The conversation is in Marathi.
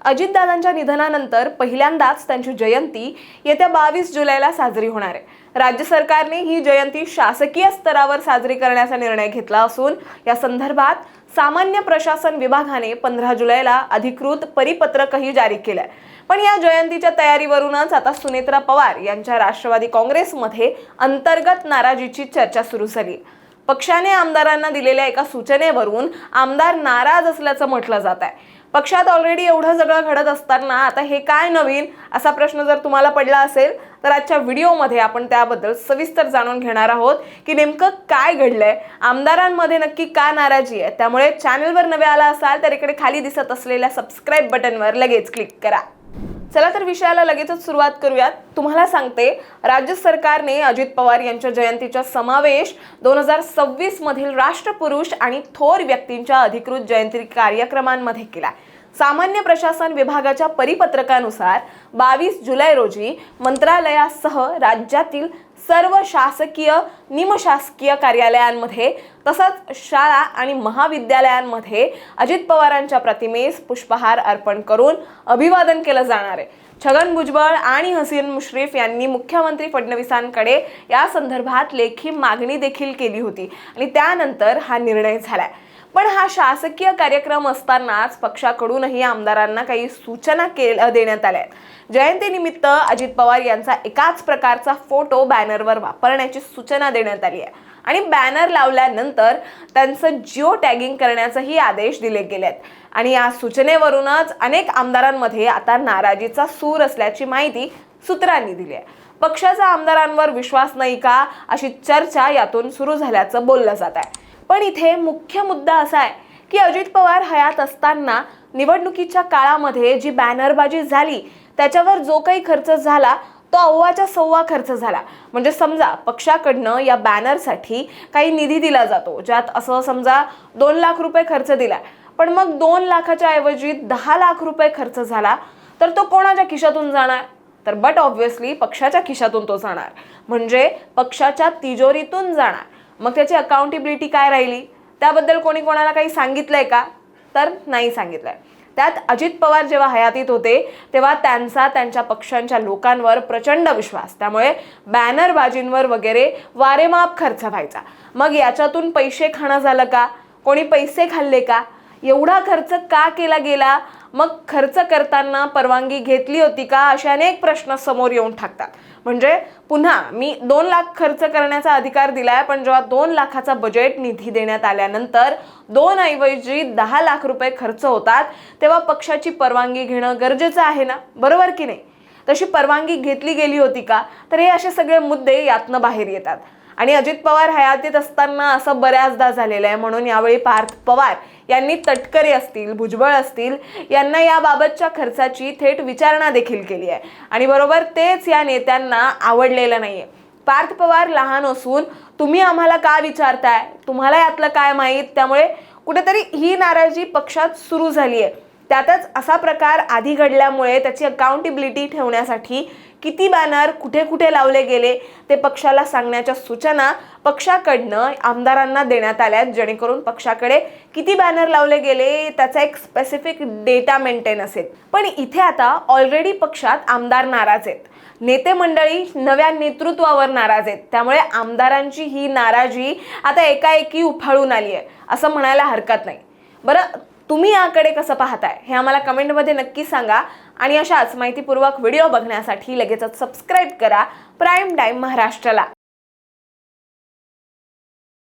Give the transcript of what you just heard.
अजितदादांच्या निधनानंतर पहिल्यांदाच त्यांची जयंती येत्या 22 जुलैला साजरी होणार आहे. राज्य सरकारने ही जयंती शासकीय स्तरावर साजरी करण्याचा निर्णय घेतला असून या संदर्भात सामान्य प्रशासन विभागाने 15 जुलैला अधिकृत परिपत्रकही जारी केलंय. पण या जयंतीच्या तयारीवरूनच आता सुनेत्रा पवार यांच्या राष्ट्रवादी काँग्रेसमध्ये अंतर्गत नाराजीची चर्चा सुरू झाली. पक्षाने आमदारांना दिलेल्या एका सूचनेवरून आमदार नाराज असल्याचं म्हटलं जात आहे. पक्षात ऑलरेडी एवढं सगळं घडत असताना आता हे काय नवीन असा प्रश्न जर तुम्हाला पडला असेल तर आजच्या व्हिडिओमध्ये आपण त्याबद्दल सविस्तर जाणून घेणार आहोत की नेमकं काय घडलंय, आमदारांमध्ये नक्की का नाराजी आहे. त्यामुळे चॅनलवर नवे आला असाल तर इकडे खाली दिसत असलेल्या सबस्क्राईब बटनवर लगेच क्लिक करा. चला तर विषयाला लगेचच सुरुवात करूयात. तुम्हाला सांगते, राज्य सरकारने अजित पवार यांच्या जयंतीचा समावेश 2026 मधील राष्ट्रपुरुष आणि थोर व्यक्तींच्या अधिकृत जयंती कार्यक्रमांमध्ये केला. सामान्य प्रशासन विभागाच्या परिपत्रकानुसार 22 जुलै रोजी मंत्रालयासह राज्यातील सर्व शासकीय निमशासकीय कार्यालयांमध्ये तसंच शाळा आणि महाविद्यालयांमध्ये अजित पवारांच्या प्रतिमेस पुष्पहार अर्पण करून अभिवादन केलं जाणार आहे. छगन भुजबळ आणि हसन मुश्रीफ यांनी मुख्यमंत्री फडणवीसांकडे या संदर्भात लेखी मागणी देखील केली होती आणि त्यानंतर हा निर्णय झालाय. पण हा शासकीय कार्यक्रम असतानाच पक्षाकडूनही आमदारांना काही सूचना देण्यात आल्या. जयंतीनिमित्त अजित पवार यांचा एकाच प्रकारचा फोटो बॅनरवर वापरण्याची सूचना देण्यात आली आहे आणि बॅनर लावल्यानंतर त्यांचं जिओ टॅगिंग करण्याचेही आदेश दिले गेलेत. आणि या सूचनेवरूनच अनेक आमदारांमध्ये आता नाराजीचा सूर असल्याची माहिती सूत्रांनी दिली आहे. पक्षाचा आमदारांवर विश्वास नाही का अशी चर्चा यातून सुरू झाल्याचं बोललं जात आहे. पण इथे मुख्य मुद्दा असा आहे की अजित पवार हयात असताना निवडणुकीच्या काळामध्ये जी बॅनरबाजी झाली त्याच्यावर जो काही खर्च झाला तो अव्वाच्या सव्वा खर्च झाला. म्हणजे समजा पक्षाकडनं या बॅनरसाठी काही निधी दिला जातो, ज्यात असं समजा 2 लाख रुपये खर्च दिला, पण मग 2 लाखाच्या ऐवजी 10 लाख रुपये खर्च झाला तर तो कोणाच्या खिशातून जाणार? तर बट ऑब्व्हियसली पक्षाच्या खिशातून तो जाणार, म्हणजे पक्षाच्या तिजोरीतून जाणार. मग त्याची अकाउंटेबिलिटी काय राहिली? त्याबद्दल कोणी कोणाला काही सांगितलंय का? तर नाही सांगितलंय. त्यात अजित पवार जेव्हा हयातीत होते तेव्हा त्यांच्या पक्षांच्या लोकांवर प्रचंड विश्वास, त्यामुळे बॅनरबाजींवर वगैरे वारेमाप खर्च व्हायचा. मग याच्यातून पैसे खाणं झालं का? कोणी पैसे खाल्ले का? एवढा खर्च का केला गेला? मग खर्च करताना परवानगी घेतली होती का? असे अनेक प्रश्न समोर येऊन टाकतात. म्हणजे पुन्हा मी 2 लाख खर्च करण्याचा अधिकार दिलाय, पण जेव्हा 2 लाखाचा बजेट निधी देण्यात आल्यानंतर 2 ऐवजी 10 लाख रुपये खर्च होतात तेव्हा पक्षाची परवानगी घेणं गरजेचं आहे ना, बरोबर की नाही? तशी परवानगी घेतली गेली होती का? तर हे असे सगळे मुद्दे यातनं बाहेर येतात. आणि अजित पवार हयातीत असताना असं बऱ्याचदा झालेलं आहे. म्हणून यावेळी पार्थ पवार यांनी तटकरे असतील, भुजबळ असतील यांना याबाबतच्या खर्चाची थेट विचारणा देखील केली आहे आणि बरोबर तेच या नेत्यांना आवडलेलं नाहीये. पार्थ पवार लहान असून तुम्ही आम्हाला का विचारताय, तुम्हाला यातलं काय माहीत? त्यामुळे कुठेतरी ही नाराजी पक्षात सुरू झाली आहे. त्यातच असा प्रकार आधी घडल्यामुळे त्याची अकाउंटेबिलिटी ठेवण्यासाठी किती बॅनर कुठे कुठे लावले गेले ते पक्षाला सांगण्याच्या सूचना पक्षाकडनं आमदारांना देण्यात आल्या, जेणेकरून पक्षाकडे किती बॅनर लावले गेले त्याचा एक स्पेसिफिक डेटा मेंटेन असेल. पण इथे आता ऑलरेडी पक्षात आमदार नाराज आहेत, नेते मंडळी नव्या नेतृत्वावर नाराज आहेत. त्यामुळे आमदारांची ही नाराजी आता एकाएकी उफाळून आली आहे असं म्हणायला हरकत नाही. बरं, तुम्ही याकडे कसं पाहताय हे आम्हाला कमेंटमध्ये नक्की सांगा आणि अशाच माहितीपूर्वक व्हिडिओ बघण्यासाठी लगेचच सबस्क्राईब करा प्राईम टाईम महाराष्ट्राला.